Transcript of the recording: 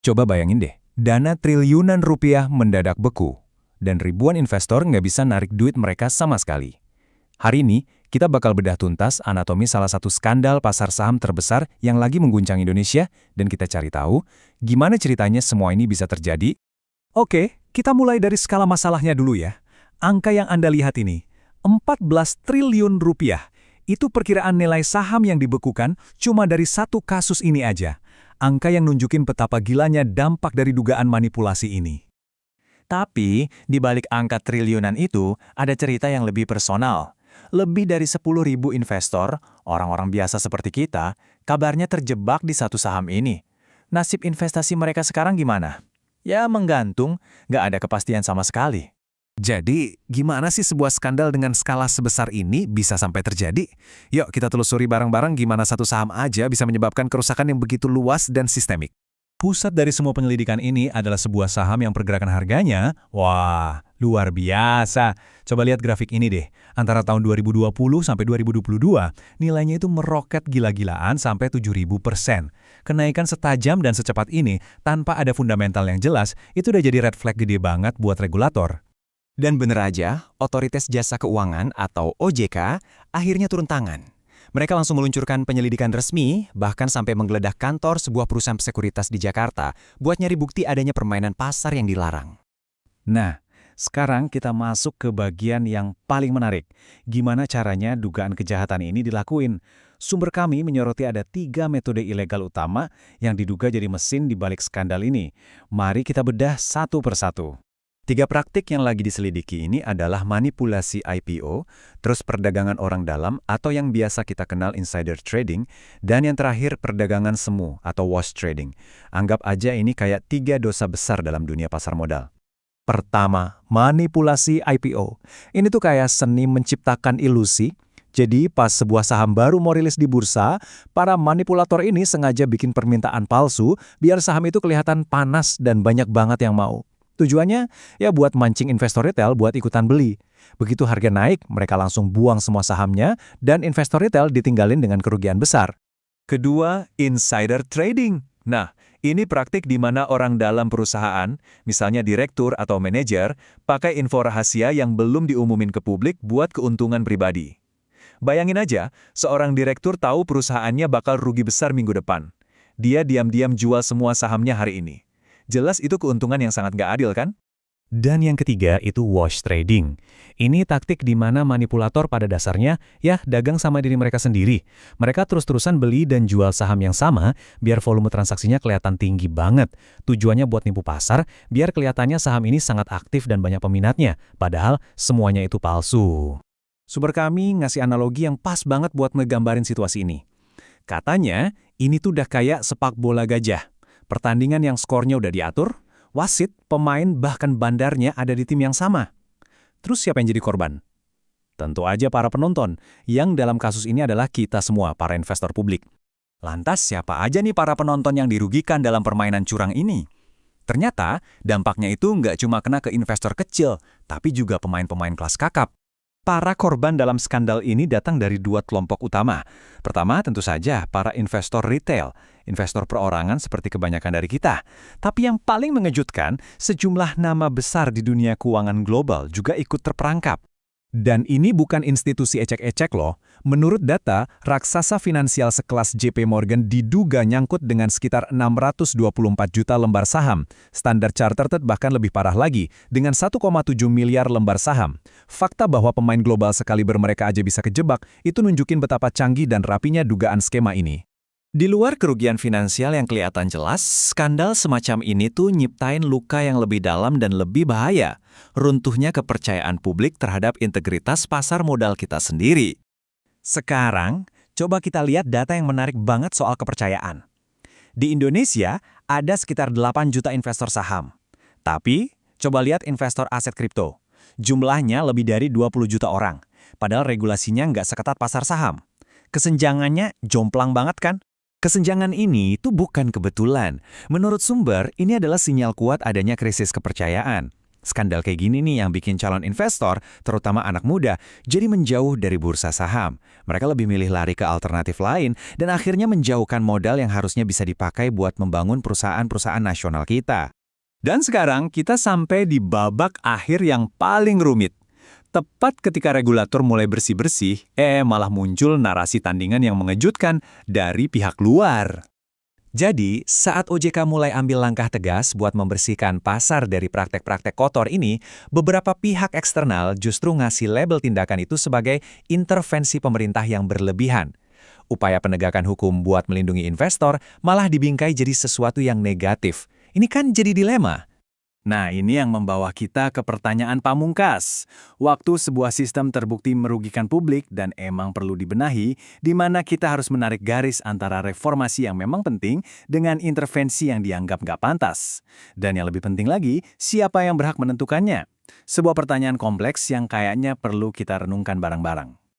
Coba bayangin deh, dana triliunan rupiah mendadak beku, dan ribuan investor nggak bisa narik duit mereka sama sekali. Hari ini, kita bakal bedah tuntas anatomi salah satu skandal pasar saham terbesar yang lagi mengguncang Indonesia, dan kita cari tahu gimana ceritanya semua ini bisa terjadi. Oke, kita mulai dari skala masalahnya dulu ya. Angka yang Anda lihat ini, 14 triliun rupiah. Itu perkiraan nilai saham yang dibekukan cuma dari satu kasus ini aja. Angka yang nunjukin betapa gilanya dampak dari dugaan manipulasi ini. Tapi, di balik angka triliunan itu, ada cerita yang lebih personal. Lebih dari 10.000 investor, orang-orang biasa seperti kita, kabarnya terjebak di satu saham ini. Nasib investasi mereka sekarang gimana? Ya, menggantung, nggak ada kepastian sama sekali. Jadi, gimana sih sebuah skandal dengan skala sebesar ini bisa sampai terjadi? Yuk kita telusuri bareng-bareng gimana satu saham aja bisa menyebabkan kerusakan yang begitu luas dan sistemik. Pusat dari semua penyelidikan ini adalah sebuah saham yang pergerakan harganya, wah, luar biasa. Coba lihat grafik ini deh. Antara tahun 2020 sampai 2022, nilainya itu meroket gila-gilaan sampai 7.000%. Kenaikan setajam dan secepat ini, tanpa ada fundamental yang jelas, itu udah jadi red flag gede banget buat regulator. Dan bener aja, Otoritas Jasa Keuangan atau OJK akhirnya turun tangan. Mereka langsung meluncurkan penyelidikan resmi, bahkan sampai menggeledah kantor sebuah perusahaan sekuritas di Jakarta buat nyari bukti adanya permainan pasar yang dilarang. Nah, sekarang kita masuk ke bagian yang paling menarik. Gimana caranya dugaan kejahatan ini dilakuin? Sumber kami menyoroti ada 3 metode ilegal utama yang diduga jadi mesin di balik skandal ini. Mari kita bedah satu persatu. 3 praktik yang lagi diselidiki ini adalah manipulasi IPO, terus perdagangan orang dalam atau yang biasa kita kenal insider trading, dan yang terakhir perdagangan semu atau wash trading. Anggap aja ini kayak 3 dosa besar dalam dunia pasar modal. Pertama, manipulasi IPO. Ini tuh kayak seni menciptakan ilusi. Jadi pas sebuah saham baru mau rilis di bursa, para manipulator ini sengaja bikin permintaan palsu biar saham itu kelihatan panas dan banyak banget yang mau. Tujuannya ya buat mancing investor retail buat ikutan beli. Begitu harga naik, mereka langsung buang semua sahamnya dan investor retail ditinggalin dengan kerugian besar. Kedua, insider trading. Nah, ini praktik di mana orang dalam perusahaan, misalnya direktur atau manajer, pakai info rahasia yang belum diumumin ke publik buat keuntungan pribadi. Bayangin aja, seorang direktur tahu perusahaannya bakal rugi besar minggu depan. Dia diam-diam jual semua sahamnya hari ini. Jelas itu keuntungan yang sangat nggak adil kan? Dan yang ketiga itu wash trading. Ini taktik di mana manipulator pada dasarnya ya dagang sama diri mereka sendiri. Mereka terus-terusan beli dan jual saham yang sama biar volume transaksinya kelihatan tinggi banget. Tujuannya buat nipu pasar biar kelihatannya saham ini sangat aktif dan banyak peminatnya. Padahal semuanya itu palsu. Sumber kami ngasih analogi yang pas banget buat ngegambarin situasi ini. Katanya ini tuh udah kayak sepak bola gajah. Pertandingan yang skornya udah diatur, wasit, pemain, bahkan bandarnya ada di tim yang sama. Terus siapa yang jadi korban? Tentu aja para penonton, yang dalam kasus ini adalah kita semua, para investor publik. Lantas siapa aja nih para penonton yang dirugikan dalam permainan curang ini? Ternyata, dampaknya itu nggak cuma kena ke investor kecil, tapi juga pemain-pemain kelas kakap. Para korban dalam skandal ini datang dari 2 kelompok utama. Pertama, tentu saja para investor retail, investor perorangan seperti kebanyakan dari kita. Tapi yang paling mengejutkan, sejumlah nama besar di dunia keuangan global juga ikut terperangkap. Dan ini bukan institusi ecek-ecek loh. Menurut data, raksasa finansial sekelas JP Morgan diduga nyangkut dengan sekitar 624 juta lembar saham. Standard Chartered bahkan lebih parah lagi, dengan 1,7 miliar lembar saham. Fakta bahwa pemain global sekaliber mereka aja bisa kejebak, itu nunjukin betapa canggih dan rapinya dugaan skema ini. Di luar kerugian finansial yang kelihatan jelas, skandal semacam ini tuh nyiptain luka yang lebih dalam dan lebih bahaya. Runtuhnya kepercayaan publik terhadap integritas pasar modal kita sendiri. Sekarang, coba kita lihat data yang menarik banget soal kepercayaan. Di Indonesia, ada sekitar 8 juta investor saham. Tapi, coba lihat investor aset kripto. Jumlahnya lebih dari 20 juta orang. Padahal regulasinya nggak seketat pasar saham. Kesenjangannya jomplang banget kan? Kesenjangan ini itu bukan kebetulan. Menurut sumber, ini adalah sinyal kuat adanya krisis kepercayaan. Skandal kayak gini nih yang bikin calon investor, terutama anak muda, jadi menjauh dari bursa saham. Mereka lebih milih lari ke alternatif lain dan akhirnya menjauhkan modal yang harusnya bisa dipakai buat membangun perusahaan-perusahaan nasional kita. Dan sekarang kita sampai di babak akhir yang paling rumit. Tepat ketika regulator mulai bersih-bersih, malah muncul narasi tandingan yang mengejutkan dari pihak luar. Jadi, saat OJK mulai ambil langkah tegas buat membersihkan pasar dari praktek-praktek kotor ini, beberapa pihak eksternal justru ngasih label tindakan itu sebagai intervensi pemerintah yang berlebihan. Upaya penegakan hukum buat melindungi investor malah dibingkai jadi sesuatu yang negatif. Ini kan jadi dilema. Nah, ini yang membawa kita ke pertanyaan pamungkas. Waktu sebuah sistem terbukti merugikan publik dan emang perlu dibenahi, di mana kita harus menarik garis antara reformasi yang memang penting dengan intervensi yang dianggap nggak pantas. Dan yang lebih penting lagi, siapa yang berhak menentukannya? Sebuah pertanyaan kompleks yang kayaknya perlu kita renungkan bareng-bareng.